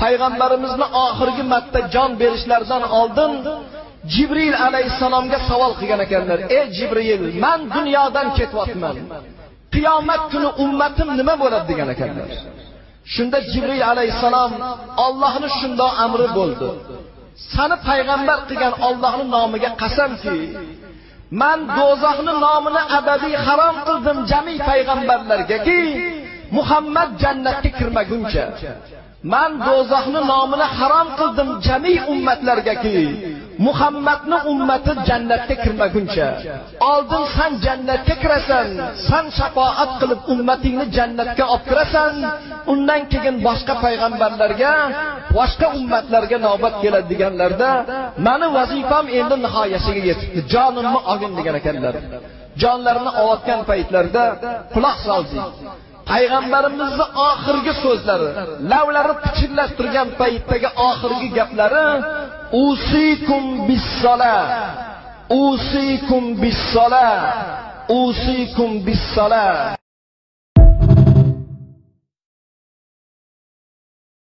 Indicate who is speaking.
Speaker 1: payg'ambarimizni oxirgi marta jon berishlaridan oldin Jibril alayhisalomga savol qilgan ekanlar. Ey Jibril, men dunyodan ketyapman. Qiyomat kuni ummatim nima bo'ladi degan ekanlar. Shunda Jibril alayhisalom Allohning shundoq amri bo'ldi. Seni payg'ambar qilgan Allohning nomiga qasamki, men do'zaxning nomini abadiy harom qildim jami payg'ambarlarga-ki, Muhammad jannatga kirmaguncha. Men do'zaxning nomini harom qildim jami ummatlarga-ki, Muhammadning ummati jannatga kirmaguncha. Oldin sen jannatga kirasan, sen shafaat qilib ummatingni jannatga olib kirasan, undan keyin boshqa payg'ambarlarga, boshqa ummatlarga navbat keladi deganlarda, meni vazifam endi nihoyasiga yetibdi. Jonimni olgin degan ekanlar. Jonlarini olayotgan paytlarda quloq soldik. Payg'ambarimizning oxirgi so'zlari, lavlari pichirlab turgan paytdagi oxirgi gaplari usikum bis-sola, usikum bis-sola, usikum bis-sola.